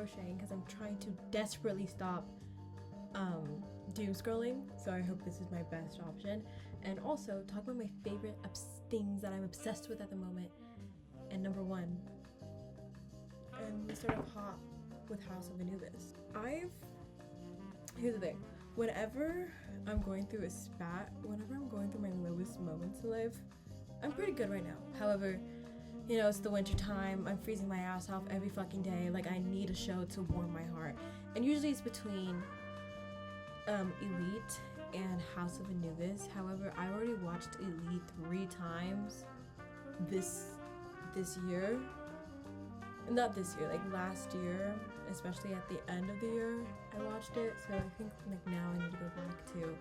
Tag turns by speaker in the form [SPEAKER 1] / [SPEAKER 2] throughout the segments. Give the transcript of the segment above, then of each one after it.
[SPEAKER 1] crocheting because I'm trying to desperately stop doom scrolling, so I hope this is my best option. And also talk about my favorite things that I'm obsessed with at the moment. And number one, and we start off hot with House of Anubis. Here's the thing, whenever I'm going through a spat, whenever I'm going through my lowest moments in life, I'm pretty good right now. However, you know, it's the winter time, I'm freezing my ass off every fucking day, like I need a show to warm my heart. And usually it's between Elite and House of Anubis. However, I already watched Elite 3 times this year. Not this year, like last year, especially at the end of the year I watched it. So I think like now I need to go back to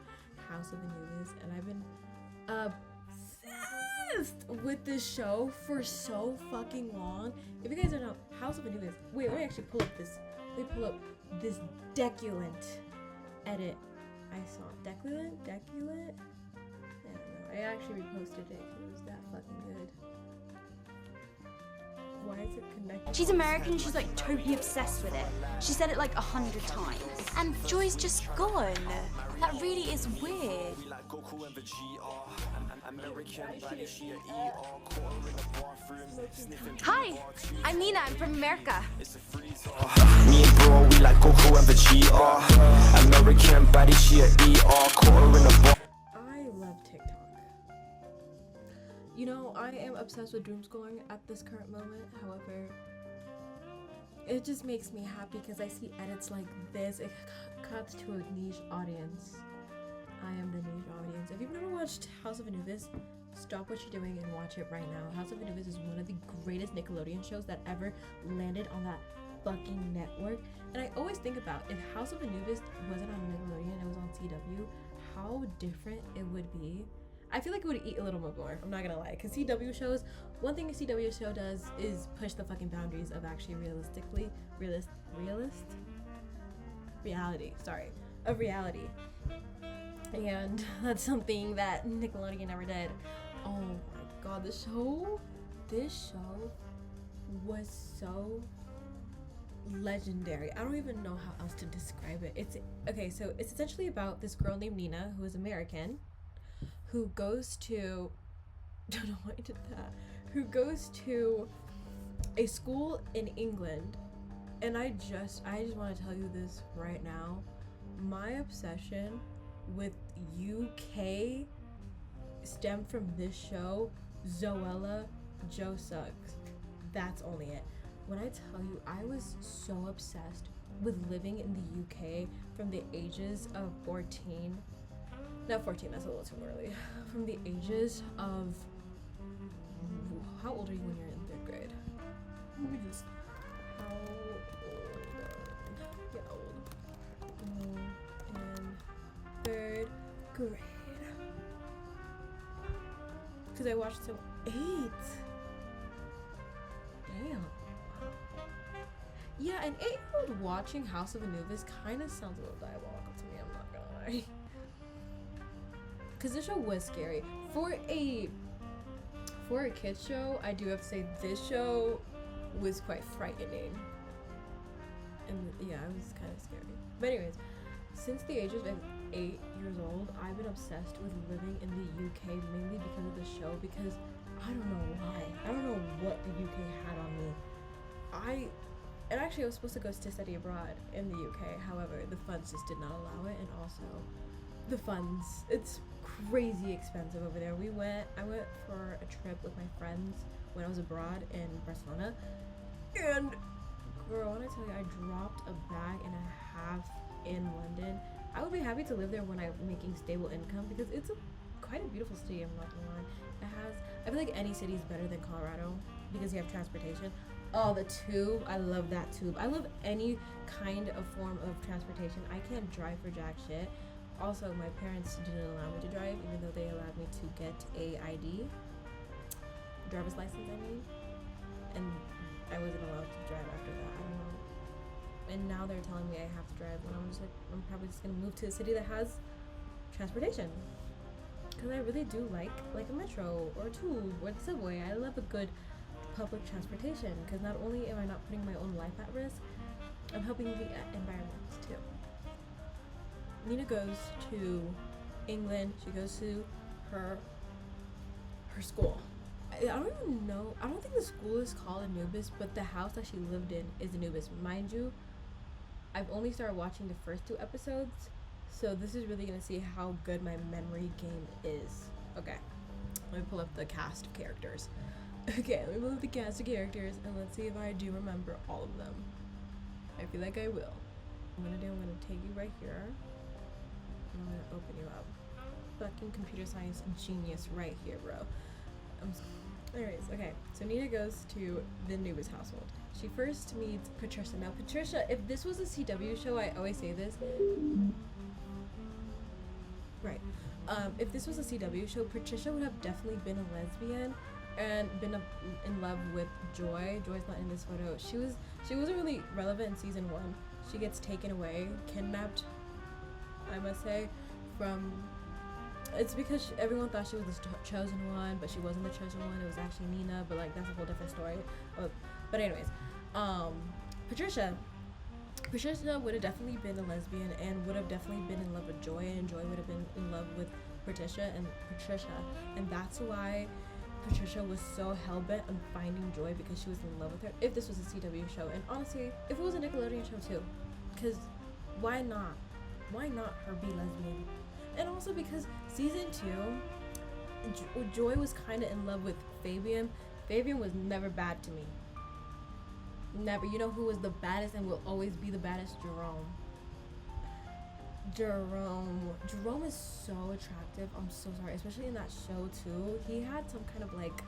[SPEAKER 1] House of Anubis, and I've been obsessed with this show for so fucking long. If you guys don't know, House of Anubis, wait, let me actually pull up this deculent edit I saw. Deculent? I don't know. I actually reposted it because it was that fucking good. Why is it connected?
[SPEAKER 2] She's American and she's like totally obsessed with it. She said it like 100 times. And Joy's just gone. That really is weird. Hi, I'm Nina. I'm from America.
[SPEAKER 3] Me and bro, we like Goku and Vegeta. American body, she a ER. Quarter in a bar.
[SPEAKER 1] I love TikTok. You know, I am obsessed with doom scrolling at this current moment. However, it just makes me happy because I see edits like this. It cuts to a niche audience. I am the niche audience. If you've never watched House of Anubis, stop what you're doing and watch it right now. House of Anubis is one of the greatest Nickelodeon shows that ever landed on that fucking network. And I always think about, if House of Anubis wasn't on Nickelodeon, it was on CW, how different it would be. I feel like it would eat a little bit more, I'm not gonna lie, because CW shows, one thing a CW show does is push the fucking boundaries of actually reality. And that's something that Nickelodeon never did. Oh my god, this show was so legendary. I don't even know how else to describe it. It's essentially about this girl named Nina, who is American, who goes to a school in England. And I just want to tell you this right now. My obsession with UK stemmed from this show, Zoella, Joe Suggs. That's only it. When I tell you, I was so obsessed with living in the UK from the ages of 14. Not 14, that's a little too early. From the ages of, how old are you when you're in 3rd grade? Let me just, how old? In 3rd grade. Because I watched 8. Damn. Yeah, an 8-year-old watching House of Anubis kind of sounds a little diabolical to me, I'm not gonna lie. Because this show was scary. For a kid's show, I do have to say this show was quite frightening. And yeah, it was kind of scary. But anyways, since the ages of 8 years old, I've been obsessed with living in the UK, mainly because of the show, because I don't know why. I don't know what the UK had on me. And actually I was supposed to go to study abroad in the UK, however, the funds just did not allow it, and also the funds, it's crazy expensive over there. I went for a trip with my friends when I was abroad in Barcelona, and girl, when I tell you, I dropped a bag and a half in London. I would be happy to live there when I'm making stable income, because it's quite a beautiful city, I'm not gonna lie. I feel like any city is better than Colorado because you have transportation. Oh, the tube, I love that tube. I love any kind of form of transportation. I can't drive for jack shit. Also, my parents didn't allow me to drive, even though they allowed me to get a ID, driver's license, I mean, and I wasn't allowed to drive after that. I don't know. And now they're telling me I have to drive, and I'm just like, I'm probably just gonna move to a city that has transportation, because I really do like a metro or a tube or the subway. I love a good public transportation, because not only am I not putting my own life at risk, I'm helping the environment too. Nina goes to England. She goes to her school. I don't even know. I don't think the school is called Anubis, but the house that she lived in is Anubis. Mind you, I've only started watching the first 2 episodes, so this is really gonna see how good my memory game is. Okay, let me pull up the cast of characters. Okay, let me pull up the cast of characters and let's see if I do remember all of them. I feel like I will. I'm gonna take you right here. I'm gonna open you up. Fucking computer science genius right here, bro. Anyways, okay. So Nina goes to the Anubis household. She first meets Patricia. Now, Patricia, if this was a CW show, I always say this. Right. If this was a CW show, Patricia would have definitely been a lesbian and been in love with Joy. Joy's not in this photo. She wasn't really relevant in season 1. She gets taken away, kidnapped, I must say, from. It's because everyone thought she was the chosen one, but she wasn't the chosen one. It was actually Nina, but like that's a whole different story. But anyways, Patricia would have definitely been a lesbian and would have definitely been in love with Joy, and Joy would have been in love with Patricia, and that's why Patricia was so hell-bent on finding Joy, because she was in love with her. If this was a CW show, and honestly, if it was a Nickelodeon show too, because why not? Why not her be lesbian? And also because season 2, Joy was kind of in love with Fabian. Fabian was never bad to me. Never. You know who was the baddest and will always be the baddest? Jerome is so attractive. I'm so sorry, especially in that show too. He had some kind of like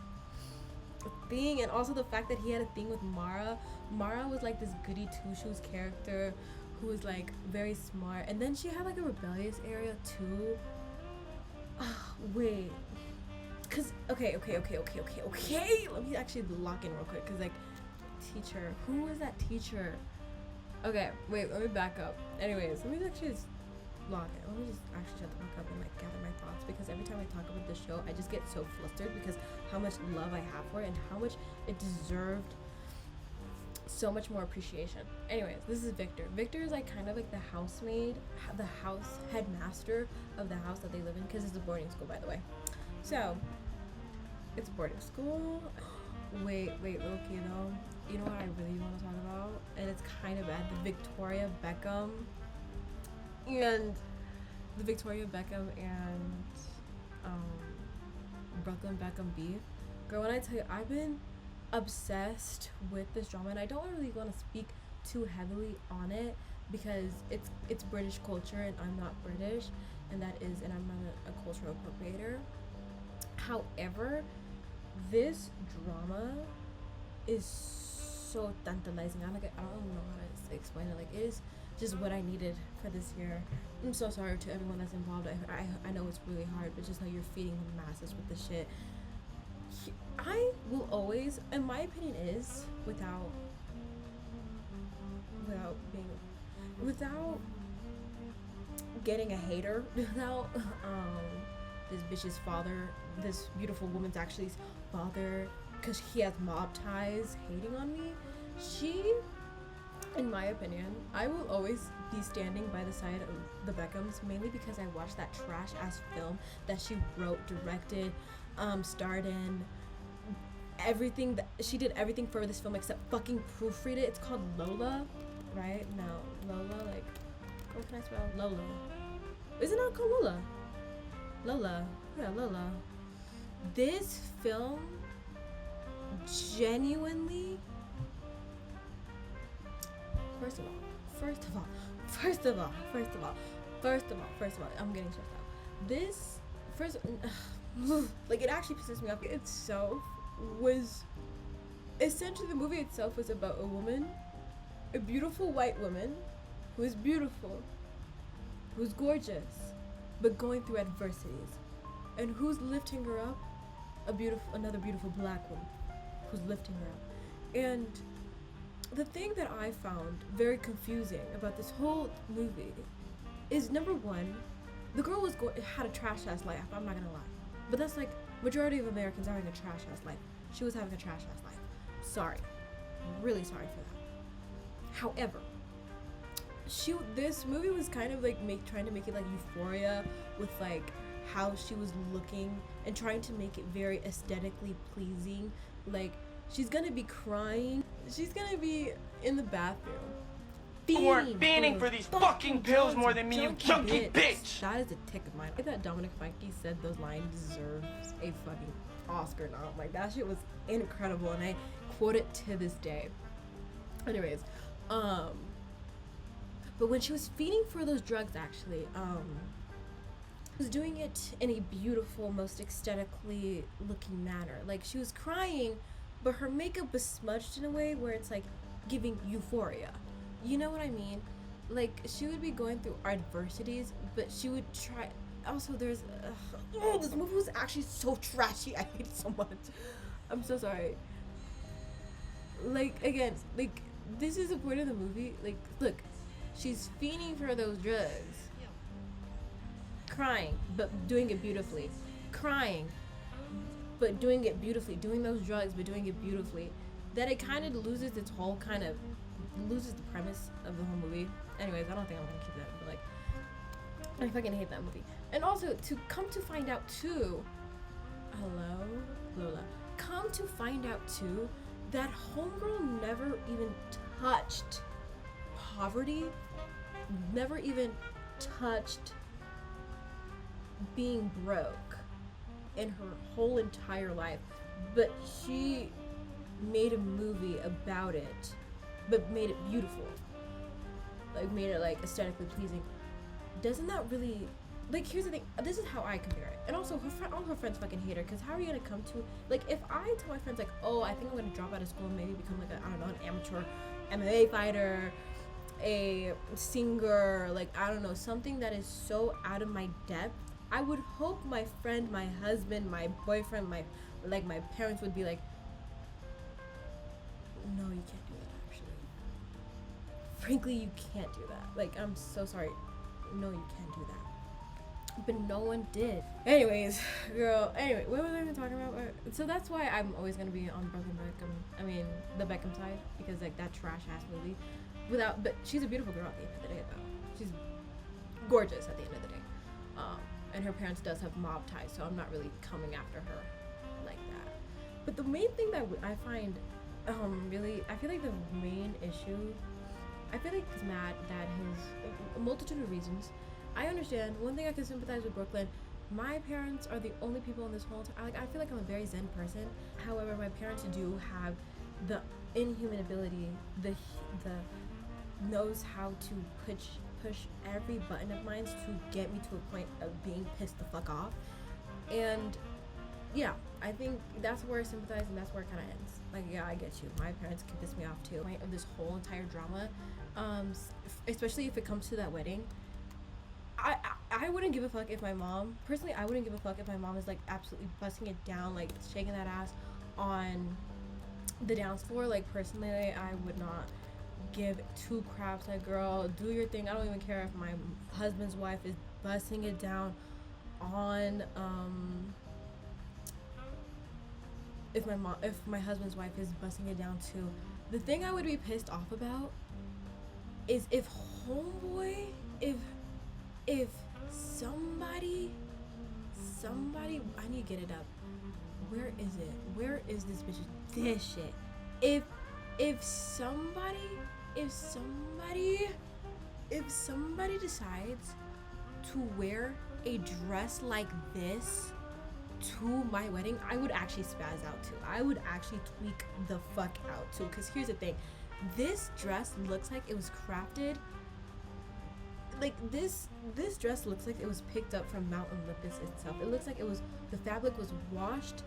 [SPEAKER 1] thing, and also the fact that he had a thing with Mara. Mara was like this goody two-shoes character who was like very smart, and then she had like a rebellious area too. Wait, cause okay. Let me actually lock in real quick, cause like teacher. Who was that teacher? Okay, wait. Let me back up. Anyways, let me actually just lock it. Let me just actually shut the fuck up and like gather my thoughts, because every time I talk about this show, I just get so flustered because how much love I have for it and how much it deserved so much more appreciation. Anyways, this is Victor. Victor is like kind of like the housemaid, the house headmaster of the house that they live in, because it's a boarding school, by the way. So it's a boarding school. Wait, okay though. You know what I really want to talk about? And it's kind of bad. The Victoria Beckham and Brooklyn Beckham beef. Girl, when I tell you, I've been obsessed with this drama, and I don't really want to speak too heavily on it because it's British culture and I'm not British, and I'm not a cultural appropriator. However, this drama is so tantalizing. I don't know how to explain it. Like, it is just what I needed for this year. I'm so sorry to everyone that's involved. I know it's really hard, but just know you're feeding the masses with this shit. I will always, and my opinion is, without getting a hater, without this bitch's father, this beautiful woman's actually father, because he has mob ties, hating on me. In my opinion, I will always be standing by the side of the Beckhams, mainly because I watched that trash ass film that she wrote, directed, starred in. Everything that she did, everything for this film except fucking proofread it. It's called Lola, right? No, Lola, like, what can I spell? Lola. Isn't it called Lola? Lola. Yeah, Lola. This film genuinely, first of all, I'm getting stressed out. This first, like, it actually pisses me off. Essentially the movie itself was about a woman, a beautiful white woman, who is beautiful, who's gorgeous, but going through adversities, and who's lifting her up? Another beautiful black woman, who's lifting her up. And the thing that I found very confusing about this whole movie is, number one, the girl had a trash ass life. I'm not gonna lie, but that's like majority of Americans are having a trash ass life. She was having a trash ass life. Sorry, I'm really sorry for that. However, this movie was kind of like trying to make it like Euphoria, with like how she was looking and trying to make it very aesthetically pleasing. Like, she's gonna be crying, she's gonna be in the bathroom
[SPEAKER 4] fiending for these fucking pills more than me, you junkie bitch!
[SPEAKER 1] That is a tick of mine. Like that Dominic Fike said those lines deserves a fucking Oscar nom. Like, that shit was incredible, and I quote it to this day. Anyways, but when she was feeding for those drugs, actually, was doing it in a beautiful, most aesthetically looking manner. Like, she was crying, but her makeup was smudged in a way where it's like giving euphoria. You know what I mean? Like, she would be going through adversities, but she would try. Also, there's this movie was actually so trashy. I hate it so much. I'm so sorry. Like, again, like, this is the point of the movie. Like, look, she's fiending for those drugs, crying but doing it beautifully, crying but doing it beautifully, doing those drugs but doing it beautifully. That it kind of loses its whole kind of loses the premise of the whole movie. Anyways, I don't think I'm gonna keep that, but like, I fucking hate that movie. And also, to come to find out too, hello, Lola. Come to find out too, that homegirl never even touched poverty, never even touched being broke in her whole entire life, but she made a movie about it, but made it beautiful, like made it like aesthetically pleasing. Doesn't that really, like, here's the thing, this is how I compare it. And also, all her friends fucking hate her, because how are you gonna come to, like, if I tell my friends like, oh, I think I'm gonna drop out of school and maybe become like a, I don't know, an amateur MMA fighter, a singer, like, I don't know, something that is so out of my depth, I would hope my friend, my husband, my boyfriend, my parents would be like, no, you can't do that, actually. Frankly, you can't do that. Like, I'm so sorry. No, you can't do that. But no one did. Anyways, girl, anyway, what was I even talking about? So that's why I'm always gonna be on Brooklyn Beckham, I mean, the Beckham side, because, like, that trash-ass movie. But she's a beautiful girl at the end of the day, though. She's gorgeous at the end of the day. And her parents does have mob ties, so I'm not really coming after her like that. But the main thing that I find, really, I feel like the main issue, I feel like he's mad that a multitude of reasons. I understand. One thing I can sympathize with Brooklyn, my parents are the only people in this whole time. Like, I feel like I'm a very zen person. However, my parents do have the inhuman ability, the knows how to push every button of mine to get me to a point of being pissed the fuck off. And yeah, I think that's where I sympathize, and that's where it kind of ends. Like, yeah, I get you. My parents can piss me off too. Point of this whole entire drama, especially if it comes to that wedding. I wouldn't give a fuck if my mom, personally, I wouldn't give a fuck if my mom is like absolutely busting it down, like shaking that ass on the dance floor. Like, personally, I would not give two craps. Like, girl, do your thing. I don't even care if my husband's wife is busting it down on if my husband's wife is busting it down too. The thing I would be pissed off about is if homeboy, if somebody, I need to get it up. Where is it? Where is this bitch? This shit. If somebody decides to wear a dress like this to my wedding, I would actually spaz out too. I would actually tweak the fuck out too. Because here's the thing, this dress looks like it was crafted. Like, this dress looks like it was picked up from Mount Olympus itself. It looks like the fabric was washed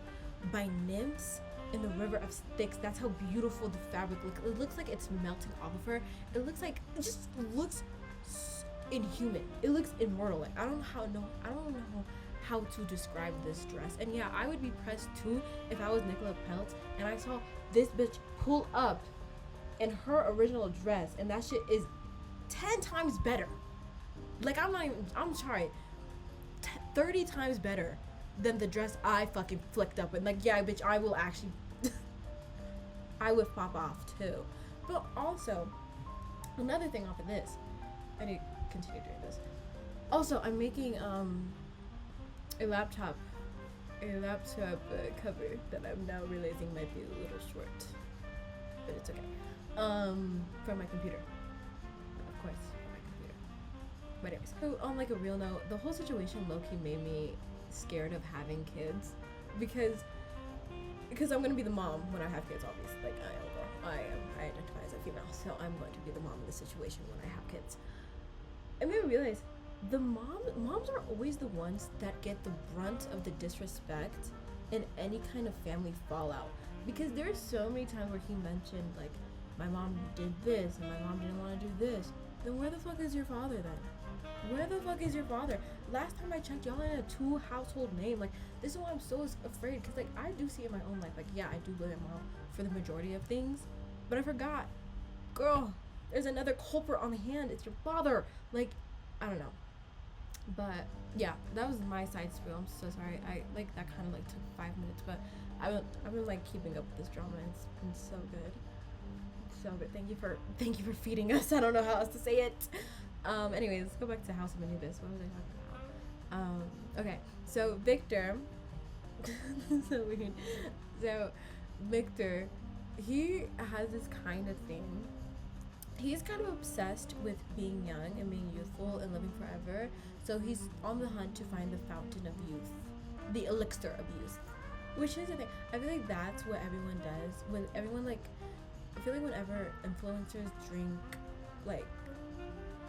[SPEAKER 1] by nymphs in the river of Styx. That's how beautiful the fabric looks. It looks like it's melting off of her. It just looks inhuman. It looks immortal. Like, I don't know how to describe this dress. And yeah, I would be pressed too if I was Nicola Peltz and I saw this bitch pull up in her original dress, and that shit is 10 times better. Like, I'm sorry, 30 times better than the dress I fucking flicked up. And like, yeah, bitch, I will actually I would pop off too. But also, another thing off of this, I need to continue doing this. Also, I'm making a laptop cover that I'm now realizing might be a little short, but it's okay. For my computer, of course, for my computer. But anyways, so on like a real note, the whole situation low-key made me scared of having kids because I'm gonna be the mom when I have kids. Obviously, like I identify as a female, so I'm going to be the mom in the situation when I have kids. I made me realize the moms are always the ones that get the brunt of the disrespect in any kind of family fallout, because there's so many times where he mentioned like my mom did this and my mom didn't want to do this. Then where the fuck is your father then? Where the fuck is your father? Last time I checked, y'all in a 2-household name. Like, this is why I'm so afraid, because like I do see in my own life, like yeah, I do blame my mom for the majority of things, but I forgot, girl, there's another culprit on hand. It's your father. Like, I don't know. But yeah, that was my side spiel. I'm so sorry. I like that kind of like took 5 minutes, but I've been like keeping up with this drama. It's been so good, so good. Thank you for feeding us. I don't know how else to say it. Anyways, let's go back to House of Anubis. What was I talking about? Okay, so Victor. So weird. So Victor, he has this kind of thing. He's kind of obsessed with being young and being youthful and living forever. So he's on the hunt to find the fountain of youth, the elixir of youth. Which is the thing. I feel like that's what everyone does. When everyone like, I feel like whenever influencers drink like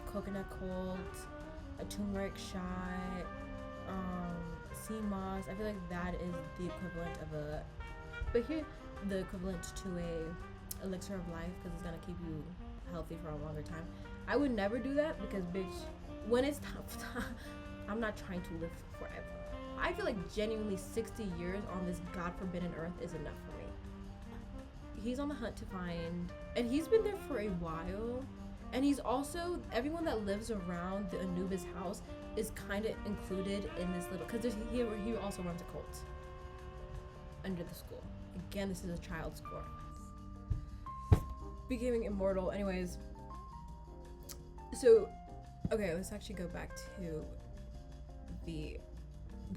[SPEAKER 1] coconut cold, a turmeric shot, sea moss, I feel like that is the equivalent of the equivalent to a elixir of life, because it's gonna keep you healthy for a longer time. I would never do that because bitch, when it's tough, I'm not trying to live forever. I feel like genuinely 60 years on this god forbidden earth is enough for me. He's on the hunt to find, and he's been there for a while, and he's also, everyone that lives around the Anubis house is kind of included in this little, because he also runs a cult under the school. Again, this is a child's school. Becoming immortal. Anyways, so okay, let's actually go back to the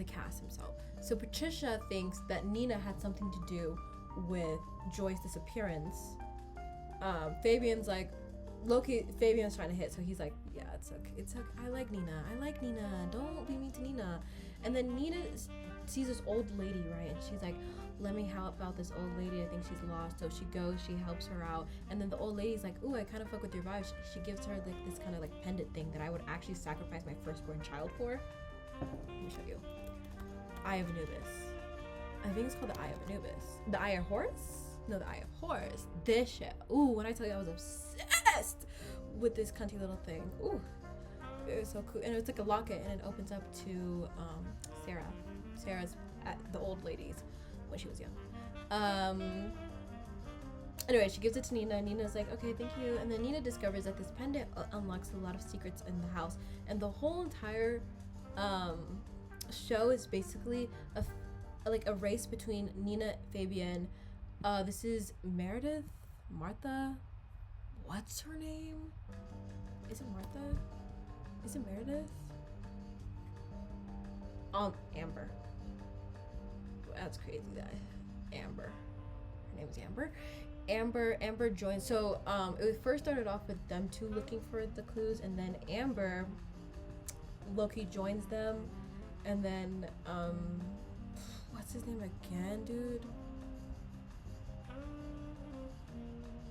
[SPEAKER 1] cast himself. So Patricia thinks that Nina had something to do with Joy's disappearance. Fabian's like, Loki, Fabian's trying to hit, so he's like, yeah, it's okay, I like Nina, don't be mean to Nina. And then Nina sees this old lady, right, and she's like, let me help out this old lady, I think she's lost. So she goes, she helps her out, and then the old lady's like, ooh, I kind of fuck with your vibe. She gives her like this kind of like pendant thing that I would actually sacrifice my firstborn child for. Let me show you. Eye of Anubis. I think it's called the Eye of Anubis. The Eye of Horus? No, the Eye of Horus. This shit. Ooh, when I tell you I was obsessed with this cunty little thing. Ooh, it was so cool. And it's like a locket, and it opens up to Sarah's the old lady's when she was young. Anyway, she gives it to Nina. Nina's like, okay, thank you. And then Nina discovers that this pendant unlocks a lot of secrets in the house, and the whole entire show is basically a race between Nina, Fabian. This is Martha. What's her name? Is it Martha? Is it Meredith? Amber. That's crazy. That Amber. Her name is Amber. Amber joins. So it first started off with them two looking for the clues, and then Loki joins them, and then what's his name again, dude?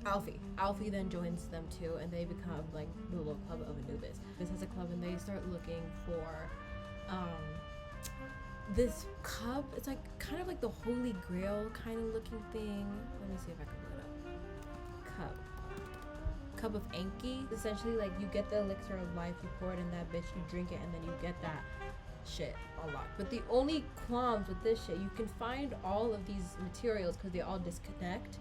[SPEAKER 1] Alfie then joins them too, and they become like the little club of Anubis. This has a club, and they start looking for this cup. It's like kind of like the Holy Grail kind of looking thing. Let me see if I can look it up. Cup of Enki. Essentially, like, you get the elixir of life, you pour it in that bitch, you drink it, and then you get that shit unlocked. But the only qualms with this shit, you can find all of these materials because they all disconnect,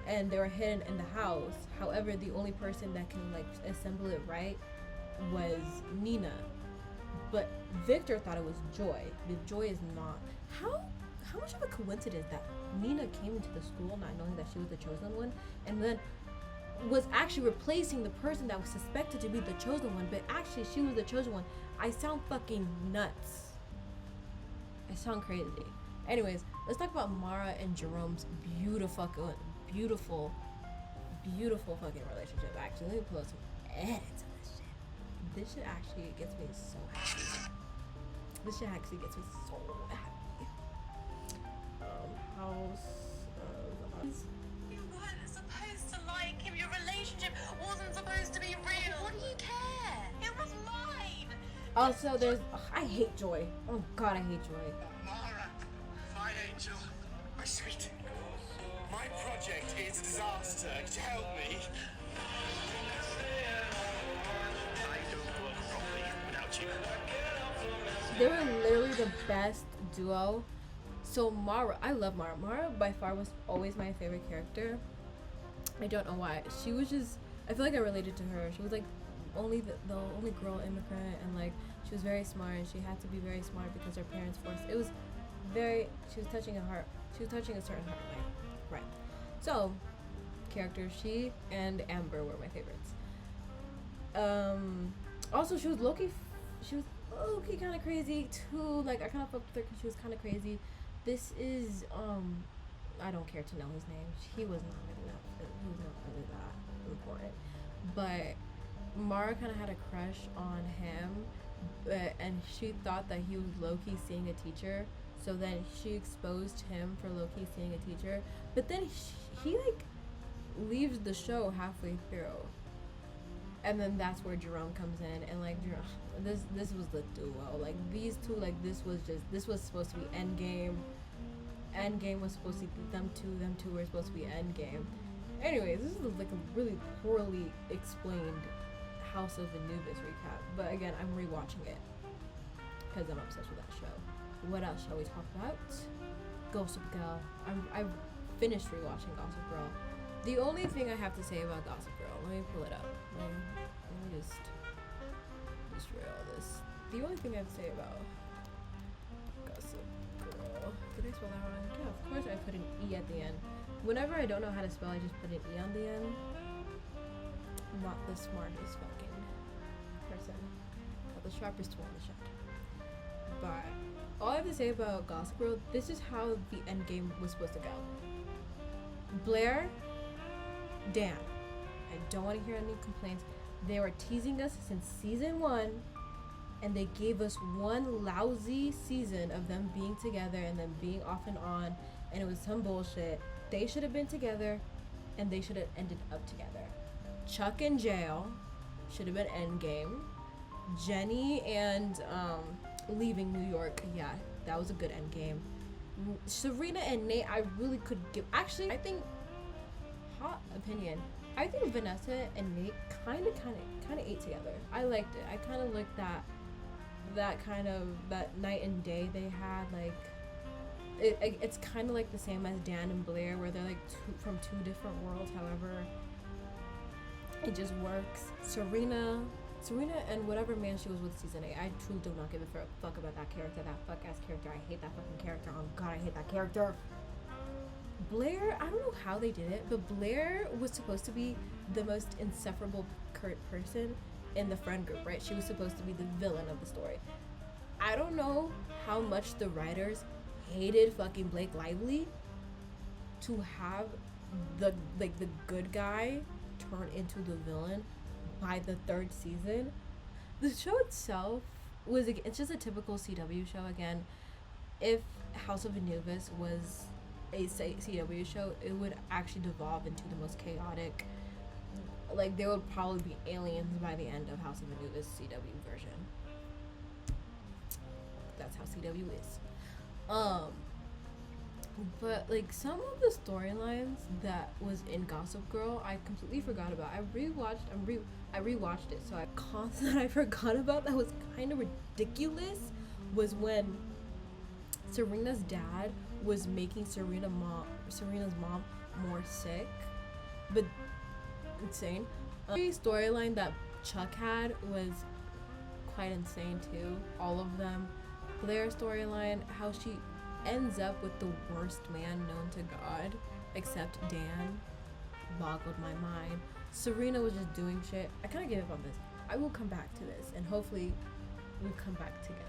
[SPEAKER 1] and they're hidden in the house. However, the only person that can like assemble it right was Nina. But Victor thought it was Joy. But Joy is not. How much of a coincidence that Nina came into the school not knowing that she was the chosen one, and then was actually replacing the person that was suspected to be the chosen one, but actually she was the chosen one. I sound fucking nuts. I sound crazy. Anyways, let's talk about Mara and Jerome's beautiful fucking relationship. Actually, let me pull up some edits of this shit. This shit actually gets me so happy. This shit actually gets me so happy. House of Anubis.
[SPEAKER 5] You weren't supposed to like him. Your relationship wasn't supposed to be real. What do you care? It was mine.
[SPEAKER 1] Also, there's I hate Joy. Oh God, I hate Joy.
[SPEAKER 6] Mara, my angel, my sweet. My project is a disaster. Could you help me? I don't work properly without you.
[SPEAKER 1] They were literally the best duo. So Mara, I love Mara. Mara by far was always my favorite character. I don't know why. She was just, I feel like I related to her. She was like the only girl immigrant, and like she was very smart, and she had to be very smart because her parents forced. It was very, she was touching a heart. She was touching a certain heart, right? So characters, she and Amber were my favorites. Also she was low-key kind of crazy too. Like I kind of fucked with her because she was kind of crazy. This is I don't care to know his name. He was not really that important. But Mara kind of had a crush on him, and she thought that he was low-key seeing a teacher. So then she exposed him for low-key seeing a teacher. But then he like leaves the show halfway through. And then that's where Jerome comes in, and like this was the duo. Like these two, like this was supposed to be Endgame. Endgame was supposed to be them two were supposed to be Endgame. Anyways, this is like a really poorly explained House of Anubis recap. But again, I'm rewatching it because I'm obsessed with that show. What else shall we talk about? Gossip Girl. I've finished rewatching Gossip Girl. The only thing I have to say about Gossip Girl, let me pull it up. Let me just read all this. The only thing I have to say about Gossip Girl. Did I spell that wrong? Yeah, of course I put an E at the end. Whenever I don't know how to spell, I just put an E on the end. I'm not the smartest fucking person. Not the sharpest tool in the shed. But all I have to say about Gossip Girl, this is how the end game was supposed to go. Blair, Dan. I don't want to hear any complaints. They were teasing us since season 1, and they gave us one lousy season of them being together and then being off and on, and it was some bullshit. They should have been together, and they should have ended up together. Chuck in jail should have been Endgame. Jenny and leaving New York, yeah, that was a good Endgame. Serena and Nate, I really could give. Actually, I think, hot opinion, I think Vanessa and Nate kind of ate together. I liked it. I kind of liked that night and day they had. Like, it's kind of like the same as Dan and Blair, where they're like from two different worlds. However, it just works. Serena and whatever man she was with season 8, I truly do not give a fuck about that character, that fuck-ass character. I hate that fucking character. Oh God, I hate that character. Blair, I don't know how they did it, but Blair was supposed to be the most insufferable person in the friend group, right? She was supposed to be the villain of the story. I don't know how much the writers hated fucking Blake Lively to have the good guy turn into the villain by the 3rd season. The show itself it's just a typical CW show. Again, if House of Anubis was a CW show, it would actually devolve into the most chaotic, like there would probably be aliens by the end of House of Anubis CW version. That's how CW is. But like some of the storylines that was in Gossip Girl, I completely forgot about. I rewatched it, so I forgot about that was kind of ridiculous. Was when Serena's dad was making Serena's mom more sick, but insane. The storyline that Chuck had was quite insane too. All of them. Blair's storyline, how she ends up with the worst man known to God, except Dan, boggled my mind. Serena was just doing shit. I kind of gave up on this. I will come back to this, and hopefully we'll come back together.